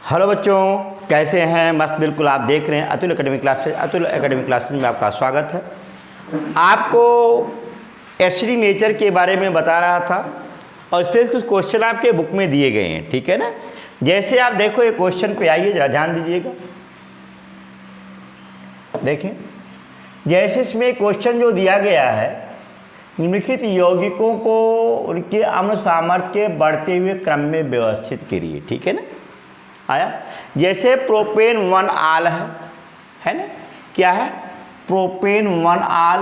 Hello बच्चों, कैसे हैं? मस्त बिल्कुल। आप देख रहे हैं Atul academic classes. Atul academic classes में आपका स्वागत है। आपको एसिडिक नेचर के बारे में बता रहा था और इस पर कुछ क्वेश्चन आपके बुक में दिए गए हैं, ठीक है ना। जैसे आप देखो ये क्वेश्चन पे आइए, जरा ध्यान दीजिएगा। देखें, जैसे इसमें क्वेश्चन जो दिया गया है, निम्नलिखित यौगिकों को उनके अम्ल सामर्थ्य के बढ़ते हुए क्रम में व्यवस्थित करिए, ठीक है ना। आया, जैसे प्रोपेन 1 आल है ना। क्या है? प्रोपेन 1 आल,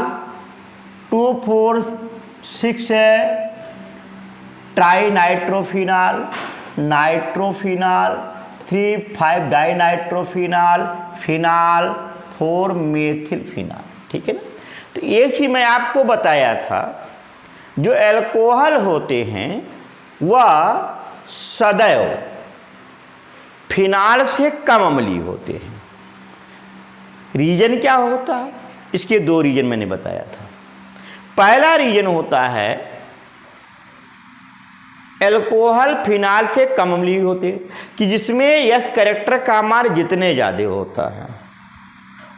2,4,6 है trinitrophenol, nitrophenol, 3,5 dinitrophenol, phenol, 4 methyl phenol, ठीक है ना। तो एक ही मैं आपको बताया था, जो एल्कोहल होते हैं वह सदैव फिनाल से कम अम्लीय होते हैं। रीजन क्या होता है? इसके 2 रीजन मैंने बताया था। पहला रीजन होता है एल्कोहल फिनाल से कम अम्लीय होते हैं कि जिसमें यस कैरेक्टर का मान जितने ज़्यादा होता है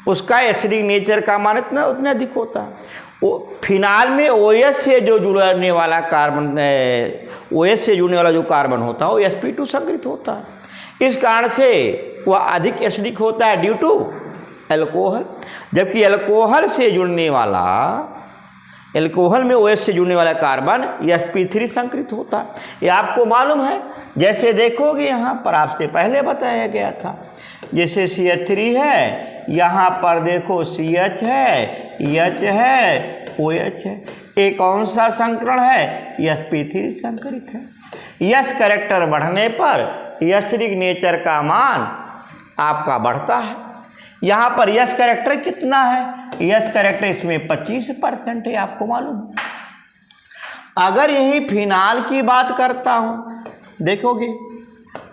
उसका एसिडिक नेचर का मान उतना अधिक होता है। वो फिनाल में OS से जो जुड़ने वाला कार्बन, OS से जुड़ने वाला जो कार्बन होता है वो sp2 संकरित होता है। इस कारण से वह अधिक एसिडिक होता है ड्यू टू एल्कोहल। जबकि एल्कोहल से जुड़ने वाला, एल्कोहल में OH से जुड़ने वाला कार्बन sp3 संकरित होता है। ये आपको मालूम है। जैसे देखोगे यहाँ पर आपसे पहले बताया गया था, जैसे CH3 है, यहाँ पर देखो CH है, H है, OH है। एक कौन सा संकरण है? sp3 संकरित है। यस कैरेक्टर बढ़ने पर एसिडिक नेचर का मान आपका बढ़ता है। यहाँ पर यस कैरेक्टर कितना है? यस कैरेक्टर इसमें 25% है, आपको मालूम है। अगर यही फिनाल की बात करता हूँ, देखोगे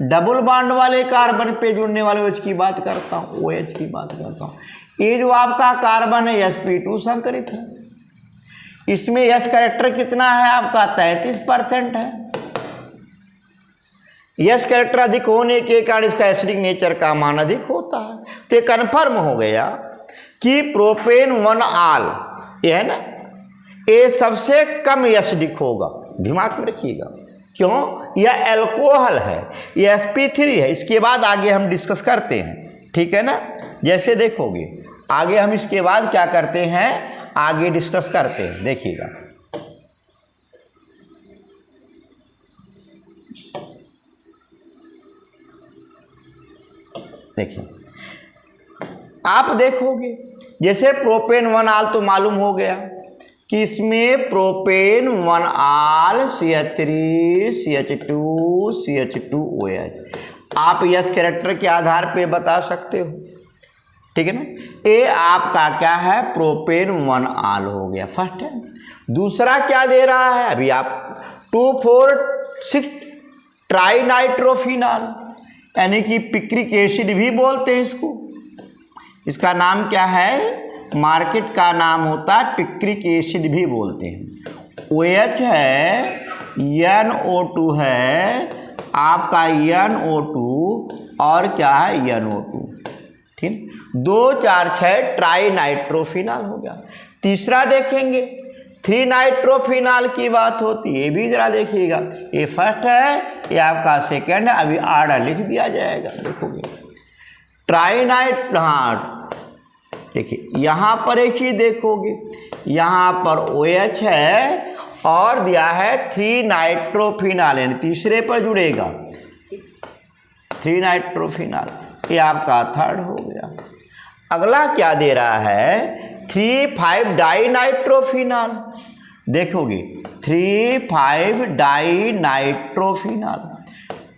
डबल बॉन्ड वाले कार्बन पे जुड़ने वाले OH की बात करता हूँ, OH की बात करता हूँ, ये जो आपका कार्बन है sp2 संकरित है। इसमें यस कैरेक्टर कितना है आपका? 33% है। यस कैरेक्टर अधिक होने के कारण इसका एसिडिक नेचर का मान अधिक होता है। तो ये कन्फर्म हो गया कि प्रोपेन 1 आल, ये है ना, ये सबसे कम एसिडिक होगा। दिमाग में रखिएगा, क्यों? यह एल्कोहल है, यह sp3 है। इसके बाद आगे हम डिस्कस करते हैं, ठीक है ना। जैसे देखोगे आगे हम इसके बाद क्या करते हैं, आगे डिस्कस करते हैं, देखिएगा। देखिए, आप देखोगे जैसे प्रोपेन 1 आल तो मालूम हो गया कि इसमें प्रोपेन 1 आल CH3 CH2 CH2 OH आप यस कैरेक्टर के आधार पे बता सकते हो, ठीक है ना। ये आपका क्या है? प्रोपेन 1 आल हो गया, फर्स्ट है। दूसरा क्या दे रहा है? अभी आप 2,4,6 ट्राई नाइट्रोफिनाल, यानी कि पिक्रिक एसिड भी बोलते हैं इसको। इसका नाम क्या है? मार्केट का नाम होता है पिक्रिक एसिड भी बोलते हैं। OH है, NO2 है, आपका NO2 और क्या है? NO2, ठीक। 2, 4, 6 ट्राई नाइट्रोफिनाल हो गया। तीसरा देखेंगे 3 नाइट्रोफिनाल की बात होती है, ये भी जरा देखिएगा। ये फर्स्ट है, ये आपका सेकंड है। अभी ऑर्डर लिख दिया जाएगा, देखोगे ट्राई नाइट। हाँ, देखिए यहाँ पर एक चीज देखोगे, यहाँ पर OH है और दिया है 3 नाइट्रोफिनाल, यानी तीसरे पर जुड़ेगा 3 नाइट्रोफिनाल, ये आपका थर्ड हो गया। अगला क्या दे रहा है? 3,5 डाई नाइट्रोफिनाल। देखोगे 3,5 डाई नाइट्रोफिनाल,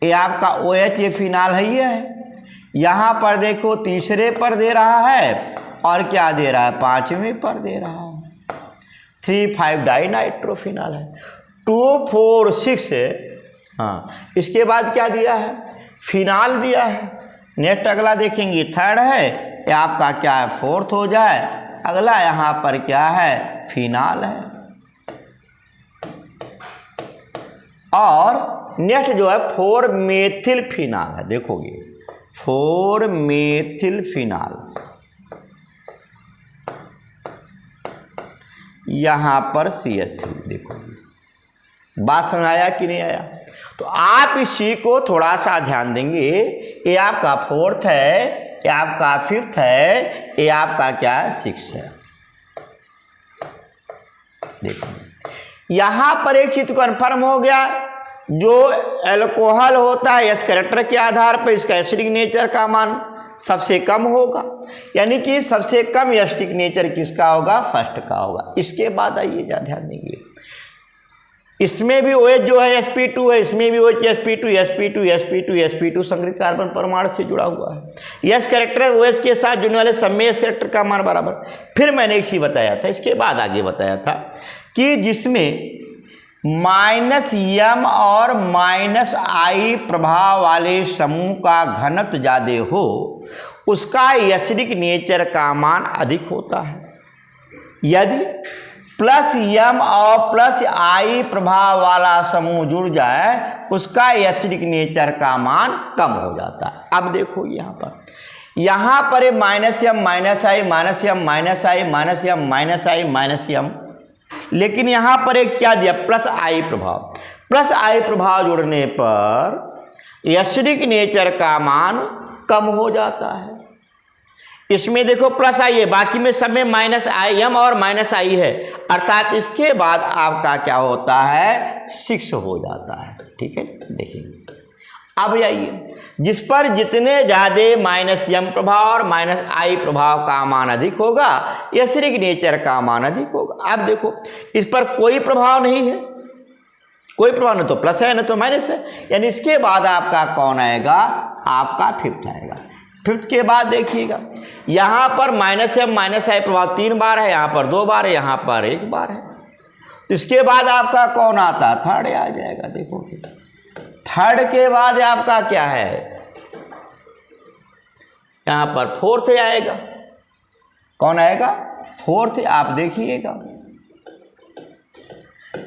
ये आपका OH, ये फिनाल है, ये है। यहाँ पर देखो तीसरे पर दे रहा है और क्या दे रहा है? 5वें पर दे रहा है। 3,5 डाई नाइट्रोफिनाल है। 2,4,6 है। हाँ, इसके बाद क्या दिया है? फिनाल दिया है। नेक्स्ट अगला देखेंगे थर्ड है, ये आपका क्या है? फोर्थ हो जाए। अगला यहाँ पर क्या है? फिनाल है। और नेक्स्ट जो है 4 मेथिल फिनाल है। देखोगे 4 मेथिल फिनाल, यहां पर CH3। देखो बात समझ आया कि नहीं आया? तो आप इसी को थोड़ा सा ध्यान देंगे। ये आपका 4th है, ये आपका 5th है, ये आपका क्या 6 है। देखो यहां पर एक चीज कन्फर्म हो गया, जो एल्कोहल होता है इस कैरेक्टर के आधार पर इसका एसिडिक नेचर का मान सबसे कम होगा, यानी कि सबसे कम एसिडिक नेचर किसका होगा? फर्स्ट का होगा। इसके बाद आइए ध्यान देंगे, इसमें भी OH जो है sp2 है, इसमें भी OH sp2 sp2 sp2 sp2 संग्रहित कार्बन परमाणु से जुड़ा हुआ है। यस कैरेक्टर OH के साथ जुड़ने वाले सब में इस कैरेक्टर का मान बराबर। फिर मैंने एक चीज बताया था, इसके बाद आगे बताया था कि जिसमें -m और -I प्रभाव वाले समूह का घनत्व ज्यादा हो उसका एसिडिक नेचर का मान अधिक होता है। यदि +m और +I प्रभाव वाला समूह जुड़ जाए उसका एसिडिक नेचर का मान कम हो जाता है। अब देखो यहाँ पर -m -I -m, लेकिन यहाँ पर एक क्या दिया? +I प्रभाव। +I प्रभाव जुड़ने पर एसिडिक नेचर का मान कम हो जाता है। इसमें देखो +I है, बाकी में सब में -m और -I है, अर्थात इसके बाद आपका क्या होता है? 6 हो जाता है। ठीक है, देखिए अब आइए, जिस पर जितने ज्यादा -m प्रभाव और -I प्रभाव का मान अधिक होगा एसिडिक नेचर का मान अधिक होगा। अब देखो इस पर कोई प्रभाव नहीं है, कोई प्रभाव नहीं, तो प्लस है ना तो माइनस है, यानी इसके बाद आपका कौन आएगा? आपका 5th आएगा। 5th के बाद देखिएगा यहाँ पर -m -I प्रभाव 3 बार है, यहाँ पर 2 बार है, यहाँ पर 1 बार है। तो इसके बाद आपका कौन आता है? 3rd आ जाएगा। देखो 3rd के बाद आपका क्या है? यहाँ पर 4th आएगा। कौन आएगा? 4th। आप देखिएगा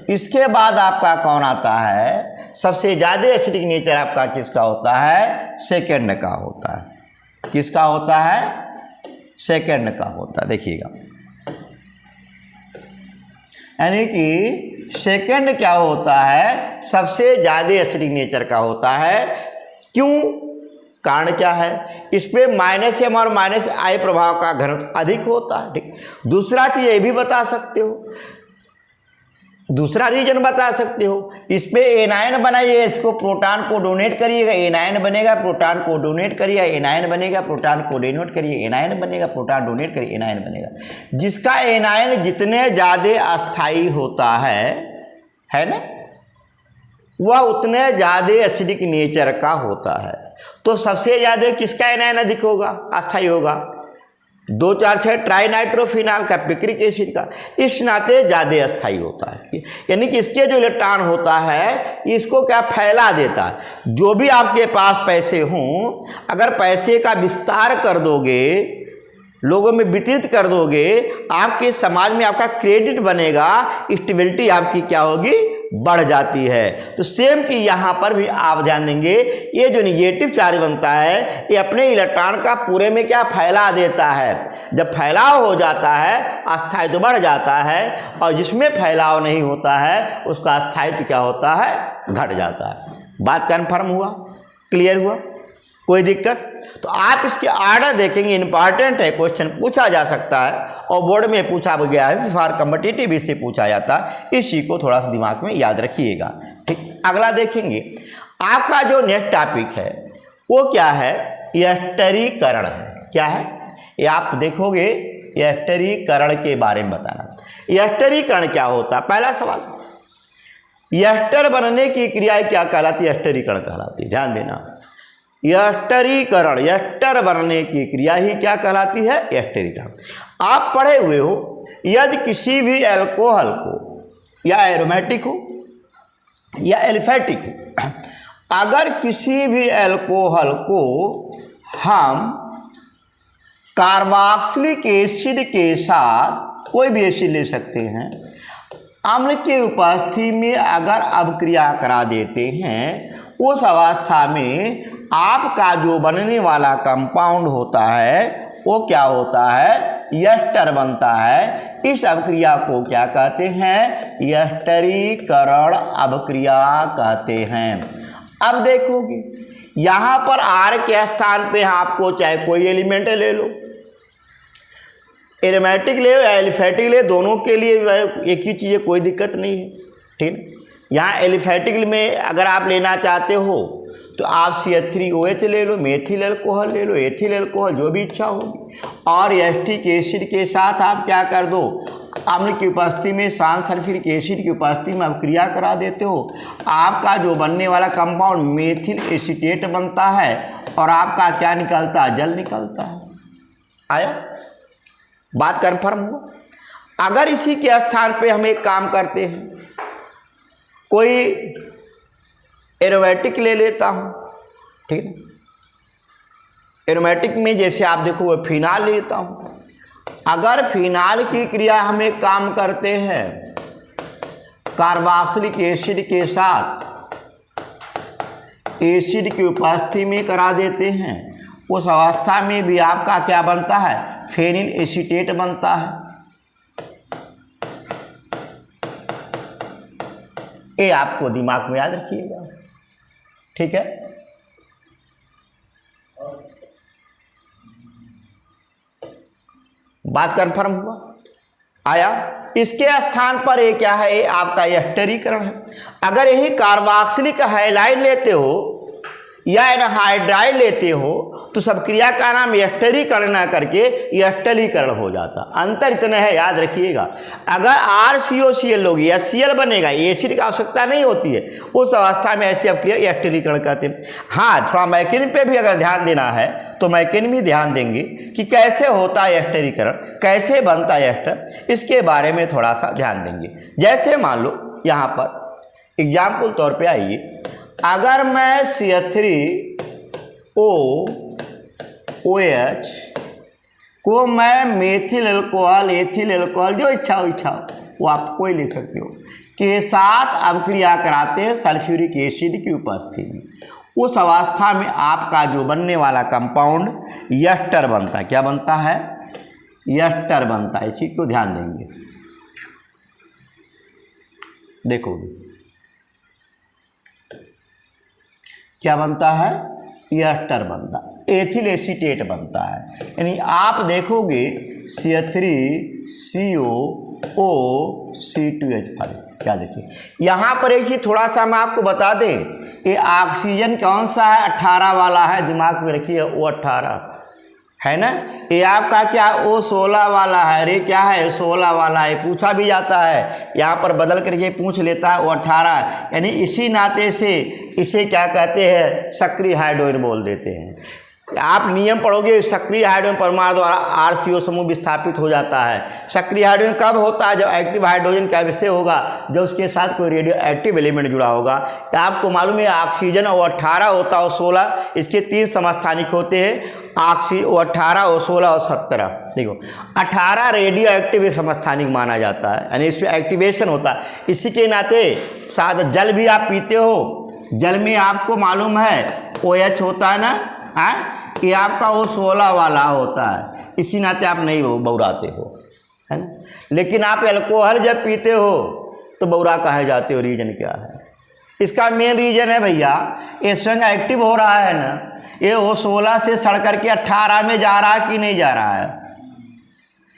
इसके बाद आपका कौन आता है? सबसे ज्यादा एसिडिक नेचर आपका किसका होता है? 2nd का होता है। किसका होता है? 2nd का होता है। देखिएगा यानी कि 2nd क्या होता है? सबसे ज्यादा एसिडिक नेचर का होता है। क्यों? कारण क्या है? इसमें -m और -I प्रभाव का घनत्व अधिक होता है। ठीक, दूसरा चीज ये भी बता सकते हो, दूसरा रीजन बता सकते हो, इसमें एनायन बनाइए, इसको प्रोटॉन को डोनेट करिएगा, एनायन बनेगा, प्रोटॉन को डोनेट करिए, एनायन बनेगा, प्रोटॉन को डोनेट करिए, एनायन बनेगा, प्रोटॉन डोनेट करिए, एनायन बनेगा। जिसका एनायन जितने ज़्यादा अस्थायी होता है ना, वह उतने ज़्यादा एसिडिक नेचर का होता है। तो सबसे ज़्यादा किसका एनायन अधिक होगा? अस्थायी होगा। 2,4,6 ट्राइनाइट्रोफिनाल का, पिक्रिक एसिड का, इस नाते ज़्यादा अस्थायी होता है। यानी कि इसके जो इलेक्ट्रॉन होता है इसको क्या फैला देता है। जो भी आपके पास पैसे हों, अगर पैसे का विस्तार कर दोगे, लोगों में वितरित कर दोगे, आपके समाज में आपका क्रेडिट बनेगा, स्टेबिलिटी आपकी क्या होगी? बढ़ जाती है। तो सेम कि यहाँ पर भी आप ध्यान देंगे, ये जो निगेटिव चार्ज बनता है ये अपने इलेक्ट्रॉन का पूरे में क्या फैला देता है। जब फैलाव हो जाता है अस्थायित्व बढ़ जाता है, और जिसमें फैलाव नहीं होता है उसका अस्थायित्व क्या होता है? घट जाता है। बात कन्फर्म हुआ? क्लियर हुआ? कोई दिक्कत? तो आप इसके आर्डर देखेंगे, इंपॉर्टेंट है, क्वेश्चन पूछा जा सकता है और बोर्ड में पूछा गया है, फॉर कॉम्पिटिटिव इससे पूछा जाता है। इसी को थोड़ा सा दिमाग में याद रखिएगा। ठीक, अगला देखेंगे आपका जो नेक्स्ट टॉपिक है वो क्या है? एस्टरीकरण है। क्या है ये? आप देखोगे एस्टरीकरण के बारे में बताना। एस्टरीकरण क्या होता है? पहला सवाल, एस्टर बनने की क्रिया क्या कहलाती है? एस्टरीकरण कहलाती है। ध्यान देना, एस्टरीकरण, एस्टर बनने की क्रिया ही क्या कहलाती है? एस्टरीकरण। आप पढ़े हुए हो, यदि किसी भी एल्कोहल को, या एरोमेटिक हो या एल्फेटिक हो, अगर किसी भी एल्कोहल को हम कार्बोक्सिलिक एसिड के साथ, कोई भी एसिड ले सकते हैं, अम्ल के उपस्थिति में अगर अपक्रिया करा देते हैं, उस अवस्था में आपका जो बनने वाला कंपाउंड होता है वो क्या होता है, एस्टर बनता है। इस अवक्रिया को क्या कहते हैं, एस्टरीकरण अवक्रिया कहते हैं। अब देखोगे यहाँ पर R के स्थान पे आपको चाहे कोई एलिमेंट ले लो, एरोमेटिक ले या एलिफेटिक ले, दोनों के लिए एक ही चीज़ है, कोई दिक्कत नहीं है, ठीक। यहाँ एलिफेटिक में अगर आप लेना चाहते हो तो आप CH3OH ले लो, मेथिल अल्कोहल ले लो, एथिल अल्कोहल, जो भी इच्छा होगी। और एस्टिक एसिड के साथ आप क्या कर दो, अम्ल की उपस्थिति में शांत सल्फ्यूरिक एसिड की उपस्थिति में अवक्रिया करा देते हो। आपका जो बनने वाला कंपाउंड मेथिल एसीटेट बनता है और आपका क्या निकलता है, जल निकलता है। आया, बात कन्फर्म हुआ। अगर इसी के स्थान पे हम एक काम करते हैं, कोई एरोमेटिक ले लेता हूँ, ठीक है। एरोमेटिक में जैसे आप देखो वो फिनाल लेता हूँ। अगर फिनाल की क्रिया हम एक काम करते हैं कार्बोक्सिलिक एसिड के साथ एसिड की उपस्थिति में करा देते हैं, उस अवस्था में भी आपका क्या बनता है, फेनिल एसीटेट बनता है। ये आपको दिमाग में याद रखिएगा, ठीक है। बात कन्फर्म हुआ, आया। इसके स्थान पर ये क्या है, ये आपका एस्टरीकरण है। अगर यही कार्बोक्सिलिक हैलाइड लेते हो या एनहाइड्राइड लेते हो तो सब क्रिया का नाम एस्टरीकरण ना करके एस्टरीकरण हो जाता। अंतर इतना है, याद रखिएगा। अगर RCOCl लोगे या Cl बनेगा, एसिड की आवश्यकता नहीं होती है, उस अवस्था में ऐसी अवक्रिया एस्टरीकरण कहते हैं। हाँ, थोड़ा मैकेनिज्म पे भी अगर ध्यान देना है तो मैकेनिज्म भी ध्यान देंगे कि कैसे होता है एस्टरीकरण, कैसे बनता है एस्टर, इसके बारे में थोड़ा सा ध्यान देंगे। जैसे मान लो यहाँ पर एग्जाम्पल तौर पर आइए, अगर मैं CH3OOH को मैं मेथिल अल्कोहल, एथिल अल्कोहल, जो इच्छा हो वो आप कोई ले सकते हो, के साथ अवक्रिया कराते हैं सल्फ्यूरिक एसिड की उपस्थिति में, उस अवस्था में आपका जो बनने वाला कंपाउंड एस्टर बनता है। क्या बनता है, एस्टर बनता है। इस चीज को ध्यान देंगे, देखोगे क्या बनता है, एस्टर बनता है, एथिल एसीटेट बनता है। यानी आप देखोगे CH3COOC2H5, क्या देखिए यहाँ पर एक चीज थोड़ा सा मैं आपको बता दें, ये ऑक्सीजन कौन सा है, 18 वाला है, दिमाग में रखिए, O18 है ना। ये आपका क्या O16 वाला है, अरे क्या है, 16 वाला है, पूछा भी जाता है, यहाँ पर बदल करके पूछ लेता है O18। यानी इसी नाते से इसे क्या कहते हैं, सक्रिय हाइड्रोजन बोल देते हैं। आप नियम पढ़ोगे, सक्रिय हाइड्रोजन परमाणु द्वारा RCO समूह विस्थापित हो जाता है। सक्रिय हाइड्रोजन कब होता है, जब एक्टिव हाइड्रोजन का विषय होगा, जब उसके साथ कोई रेडियो एक्टिव एलिमेंट जुड़ा होगा। आपको मालूम है ऑक्सीजन O18 होता है, O16, इसके 3 समस्थानिक होते हैं, O18, O16 और 17। देखो 18 रेडियो एक्टिव समस्थानिक माना जाता है, यानी इसमें एक्टिवेशन होता है। इसी के नाते साथ जल भी आप पीते हो, जल में आपको मालूम है OH होता है ना, ये आपका O16 वाला होता है, इसी नाते आप नहीं बौराते हो, है ना। लेकिन आप अल्कोहल जब पीते हो तो बौरा कहे जाते हो, रीजन क्या है, इसका मेन रीजन है भैया, ये स्वयं एक्टिव हो रहा है ना, ये O16 से सड़ करके 18 में जा रहा है कि नहीं जा रहा है,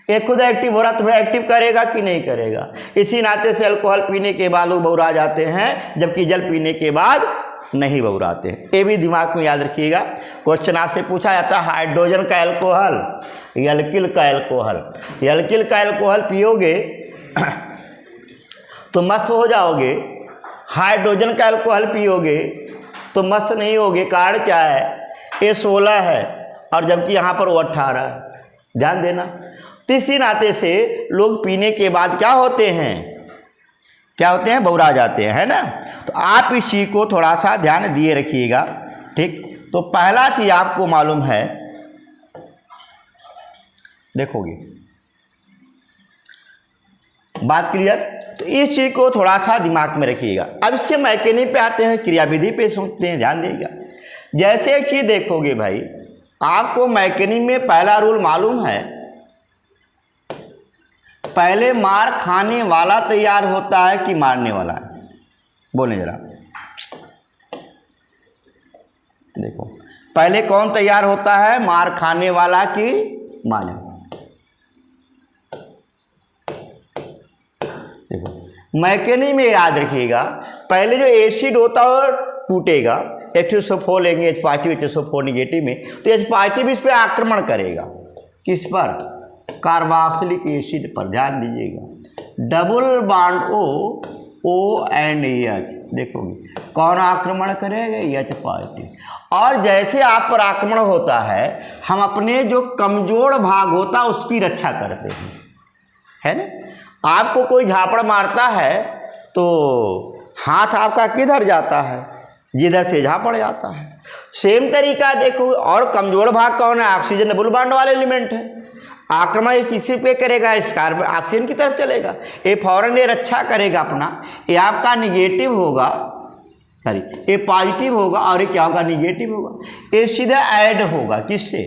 ये खुद एक्टिव हो रहा, तुम्हें एक्टिव करेगा कि नहीं करेगा। इसी नाते से अल्कोहल पीने के बाद लोग बौरा जाते हैं, जबकि जल पीने के बाद नहीं बौराते हैं। ये भी दिमाग में याद रखिएगा। क्वेश्चन आपसे पूछा जाता है हाइड्रोजन का अल्कोहल, एल्किल का अल्कोहल, एल्किल का अल्कोहल पियोगे तो मस्त हो जाओगे, हाइड्रोजन का अल्कोहल पियोगे तो मस्त नहीं होगे। कारण क्या है, ये 16 है और जबकि यहाँ पर वो 18 है, ध्यान देना। तो इसी नाते से लोग पीने के बाद क्या होते हैं, क्या होते हैं, बौरा जाते हैं, है ना। तो आप इस चीज को थोड़ा सा ध्यान दिए रखिएगा, ठीक। तो पहला चीज आपको मालूम है, देखोगे बात क्लियर। तो इस चीज को थोड़ा सा दिमाग में रखिएगा। अब इसके मैकेनिज्म पे आते हैं, क्रियाविधि पे सोचते हैं, ध्यान देगा। जैसे एक चीज देखोगे भाई, आपको मैकेनिक में पहला रूल मालूम है, पहले मार खाने वाला तैयार होता है कि मारने वाला है? बोले जरा, देखो पहले कौन तैयार होता है, मार खाने वाला कि मारने वाला? देखो मैकेनिक में याद रखिएगा, पहले जो एसिड होता है टूटेगा, H2SO4 लेंगे H H2SO4 निगेटिव में, तो H इस पर आक्रमण करेगा, किस पर? कार्बोक्सिलिक एसिड पर। ध्यान दीजिएगा, double bond O and H, देखोगे कौन आक्रमण करेगा? H। और जैसे आप पर आक्रमण होता है, हम अपने जो कमजोर भाग होता है उसकी रक्षा करते हैं, है ना? आपको कोई झापड़ मारता है तो हाथ आपका किधर जाता है? जिधर से झापड़ जाता है। सेम तरीका देखो, और कमजोर भाग कौन है? ऑक्सीजन डबल बॉन्ड वाले एलिमेंट है। आक्रमण ये किसी पे करेगा? इस कार्बन ऑक्सीजन की तरफ चलेगा, ये फौरन ये रक्षा करेगा अपना, ये आपका निगेटिव होगा, सॉरी ये पॉजिटिव होगा, और ये क्या होगा? निगेटिव होगा। ये सीधा ऐड होगा किससे?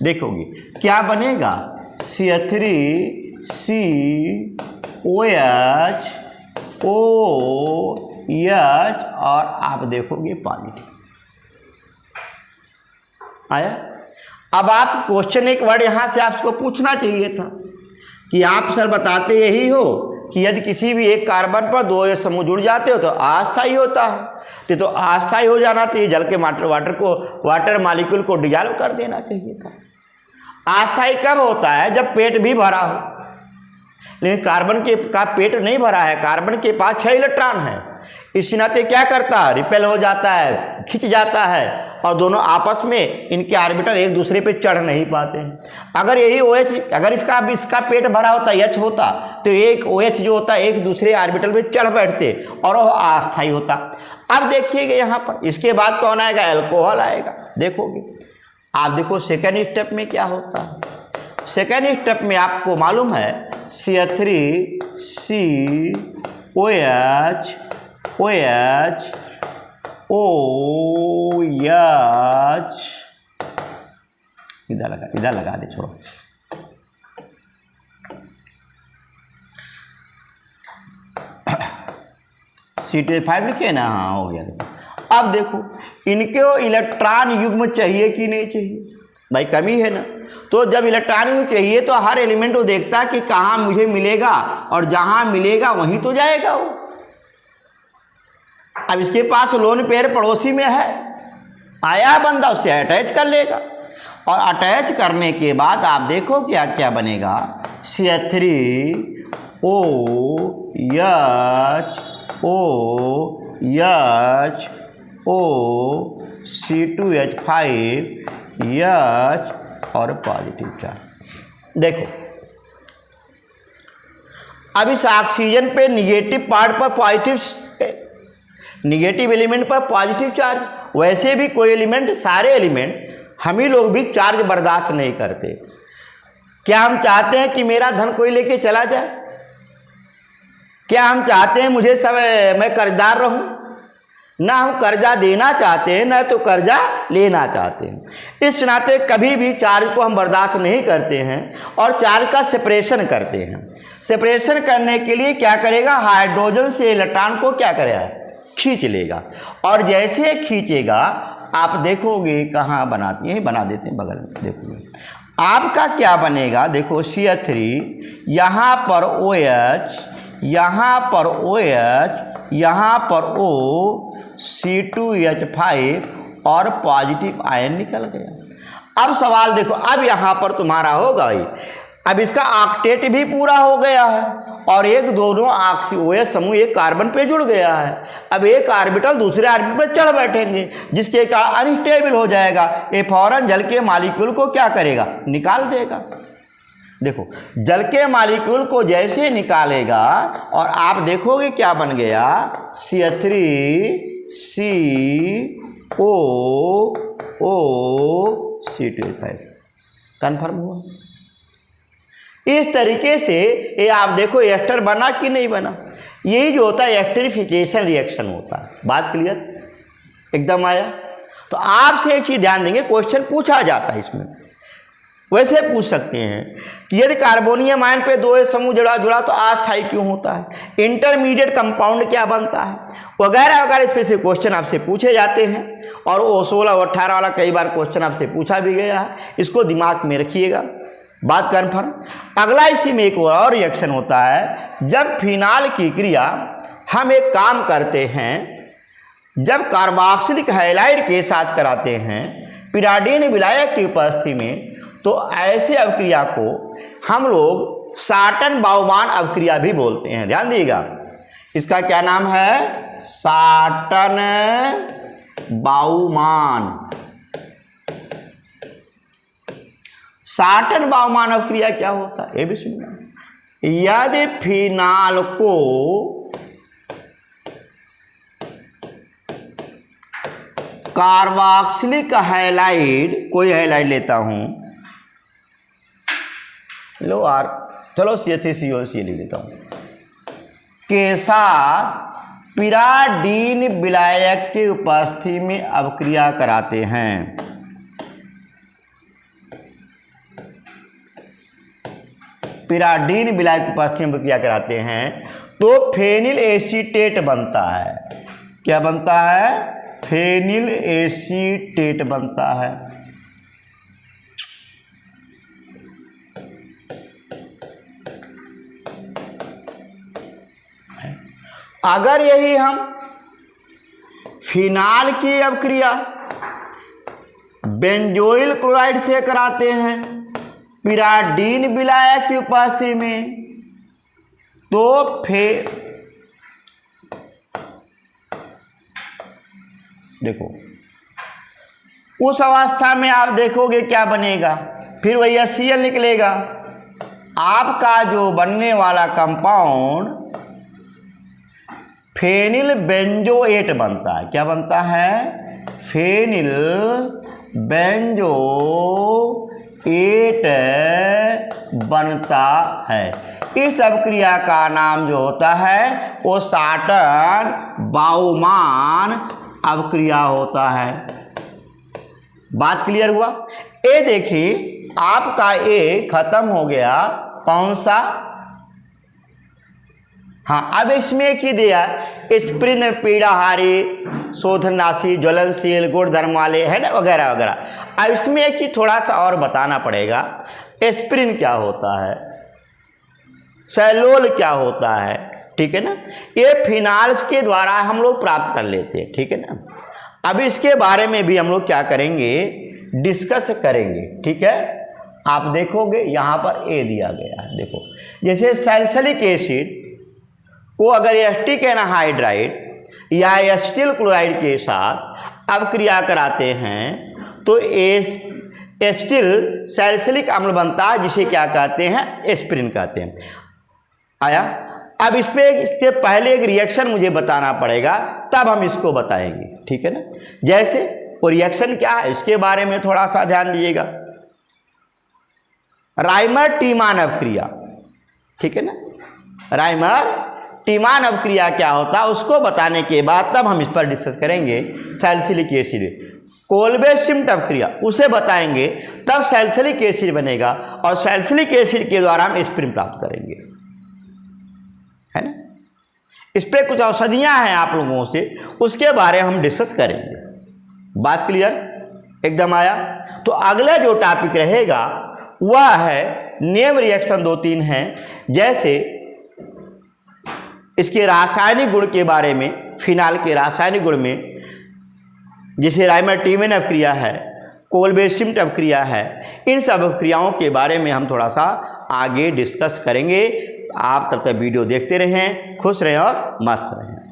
देखोगे क्या बनेगा? CH3COH OH, और आप देखोगे पॉजिटिव आया। अब आप क्वेश्चन एक वर्ड यहाँ से आपको पूछना चाहिए था कि आप सर बताते यही हो कि यदि किसी भी एक कार्बन पर दो समूह जुड़ जाते हो तो अस्थायी होता है, तो अस्थायी हो जाना चाहिए, जल के वाटर मॉलिक्यूल को डिजॉल्व कर देना चाहिए था। अस्थायी कब होता है? जब पेट भी भरा हो, लेकिन कार्बन का पेट नहीं भरा है, कार्बन के पास 6 इलेक्ट्रॉन है, इसी नाते क्या करता है? रिपेल हो जाता है, खिंच जाता है, और दोनों आपस में इनके ऑर्बिटल एक दूसरे पे चढ़ नहीं पाते हैं। अगर यही OH, अगर इसका पेट भरा होता, H होता, तो एक OH जो होता एक दूसरे ऑर्बिटल पे चढ़ बैठते और वह अस्थायी होता। अब देखिएगा यहाँ पर, इसके बाद कौन आएगा? अल्कोहल आएगा। देखोगे आप, देखो सेकेंड स्टेप में क्या होता है। सेकेंड स्टेप में आपको मालूम है CH3COH OH इधर लगा दे, छोड़ो। C5 लिखे ना, हाँ हो गया। देखो अब देखो, इनको इलेक्ट्रॉन युग्म चाहिए कि नहीं चाहिए? भाई कमी है ना, तो जब इलेक्ट्रॉन युग्म चाहिए तो हर एलिमेंट को देखता है कि कहाँ मुझे मिलेगा, और जहाँ मिलेगा वहीं तो जाएगा वो। अब इसके पास लोन पेयर पड़ोसी में है, आया बंदा, उससे अटैच कर लेगा, और अटैच करने के बाद आप देखो क्या क्या बनेगा। CH3OH OH C2H5H और पॉजिटिव चार्ज। देखो अब इस ऑक्सीजन पे निगेटिव पार्ट पर पॉजिटिव, निगेटिव एलिमेंट पर पॉजिटिव चार्ज। वैसे भी कोई एलिमेंट, सारे एलिमेंट, हम ही लोग भी चार्ज बर्दाश्त नहीं करते। क्या हम चाहते हैं कि मेरा धन कोई लेके चला जाए? क्या हम चाहते हैं मुझे सब मैं कर्जदार रहूं? ना हम कर्जा देना चाहते हैं, ना तो कर्जा लेना चाहते हैं। इस नाते कभी भी चार्ज को हम बर्दाश्त नहीं करते हैं और चार्ज का सेपरेशन करते हैं। सेपरेशन करने के लिए क्या करेगा? हाइड्रोजन से इलेक्ट्रॉन को क्या करेगा? खींच लेगा, और जैसे खींचेगा आप देखोगे कहाँ बनाते हैं, बना देते हैं बगल में। देखोगे आपका क्या बनेगा? देखो CH3, यहाँ पर OH, यहाँ पर OH, यहाँ पर O, C2H5 और पॉजिटिव आयन निकल गया। अब सवाल देखो, अब यहाँ पर तुम्हारा होगा भाई, अब इसका ऑक्टेट भी पूरा हो गया है, और एक दोनों OH समूह एक कार्बन पे जुड़ गया है। अब एक ऑर्बिटल दूसरे ऑर्बिटल पर चढ़ बैठेंगे, जिसके कारण अनस्टेबल हो जाएगा। ये फौरन जल के मॉलिक्यूल को क्या करेगा? निकाल देगा। देखो जल के मॉलिक्यूल को जैसे निकालेगा, और आप देखोगे क्या बन गया? C3COOC2H5। कन्फर्म हुआ? इस तरीके से ये आप देखो एस्टर बना कि नहीं बना। यही जो होता है एस्टरिफिकेशन रिएक्शन होता है। बात क्लियर एकदम आया? तो तो आपसे एक चीज़ ध्यान देंगे, क्वेश्चन पूछा जाता है इसमें, वैसे पूछ सकते हैं कि यदि कार्बोनियम आयन पे 2 समूह जुड़ा तो अस्थायी क्यों होता है, इंटरमीडिएट कंपाउंड क्या बनता है, वगैरह वगैरह इस पे से क्वेश्चन आपसे पूछे जाते हैं। और वो 16 और 18 वाला कई बार क्वेश्चन आपसे पूछा भी गया है, इसको दिमाग में रखिएगा। बात कन्फर्म। अगला इसी में एक और रिएक्शन होता है, जब फिनाल की क्रिया हम एक काम करते हैं, जब कार्बोक्सिलिक हैलाइड के साथ कराते हैं पिराडीन विलायक की उपस्थिति में, तो ऐसे अवक्रिया को हम लोग साटन बाउमान अवक्रिया भी बोलते हैं। ध्यान दीजिएगा, इसका क्या नाम है, साटन बाउमान। साटन बाउमान अवक्रिया क्या होता है ये भी सुनना। यदि फिनाल को कार्बोक्सिलिक हैलाइड, कोई हैलाइड लेता हूं, लो आर, चलो CH3COC लिख देता हूं, के साथ पिराडीन विलायक की उपस्थिति में अवक्रिया कराते हैं, पिराडीन विलायक की उपस्थिति में अवक्रिया कराते हैं, तो फेनिल एसीटेट बनता है। क्या बनता है, फेनिल एसीटेट बनता है। अगर यही हम फिनाल की अवक्रिया बेंजोइल क्लोराइड से कराते हैं पिराडीन विलायक की उपस्थिति में, तो देखो उस अवस्था में आप देखोगे क्या बनेगा, फिर वही HCl निकलेगा। आपका जो बनने वाला कंपाउंड फेनिल बेंजोएट बनता है। क्या बनता है, फेनिल बेंजोएट बनता है। इस अवक्रिया का नाम जो होता है वो साटन बाउमान अवक्रिया होता है। बात क्लियर हुआ। ये देखिए आपका ए खत्म हो गया, कौन सा, हाँ अब इसमें एक ही दिया, स्प्रिन पीड़ाहारी, शोधनाशी, ज्वलनशील, गुणधर्म वाले, है ना, वगैरह वगैरह। अब इसमें एक ही थोड़ा सा और बताना पड़ेगा, एस्प्रिन क्या होता है, सैलोल क्या होता है, ठीक है ना। ये फिनाल्स के द्वारा हम लोग प्राप्त कर लेते हैं, ठीक है ना। अब इसके बारे में भी हम लोग क्या करेंगे, डिस्कस करेंगे, ठीक है। आप देखोगे यहाँ पर ए दिया गया है, देखो जैसे सैलिसिलिक एसिड को अगर एसिटिक एनहाइड्राइड या एसिटिल क्लोराइड के साथ अवक्रिया कराते हैं तो एसिटिल सैलिसिलिक अम्ल बनता है, जिसे क्या कहते हैं, एस्प्रिन कहते हैं। आया। अब इसमें इससे पहले एक रिएक्शन मुझे बताना पड़ेगा, तब हम इसको बताएंगे, ठीक है ना। जैसे वो रिएक्शन क्या है इसके बारे में थोड़ा सा ध्यान दीजिएगा। राइमर टीमान अवक्रिया, ठीक है ना। राइमर टीमान अवक्रिया क्या होता है उसको बताने के बाद तब हम इस पर डिस्कस करेंगे। सैलिसिलिक एसिड कोल्बे शिम्ट अवक्रिया उसे बताएंगे, तब सैलिसिलिक एसिड बनेगा और सैलिसिलिक एसिड के द्वारा हम एस्प्रिन प्राप्त करेंगे, है ना। इस पर कुछ औषधियाँ हैं आप लोगों से, उसके बारे में हम डिस्कस करेंगे। बात क्लियर एकदम आया। तो अगला जो टॉपिक रहेगा वह है नेम रिएक्शन, 2-3 हैं, जैसे इसके रासायनिक गुण के बारे में, फिनाल के रासायनिक गुण में, जैसे राइमर टीमान अवक्रिया है, कोल्बे शिम्ट अवक्रिया है, इन सब अवक्रियाओं के बारे में हम थोड़ा सा आगे डिस्कस करेंगे। आप तब तक वीडियो देखते रहें, खुश रहें और मस्त रहें।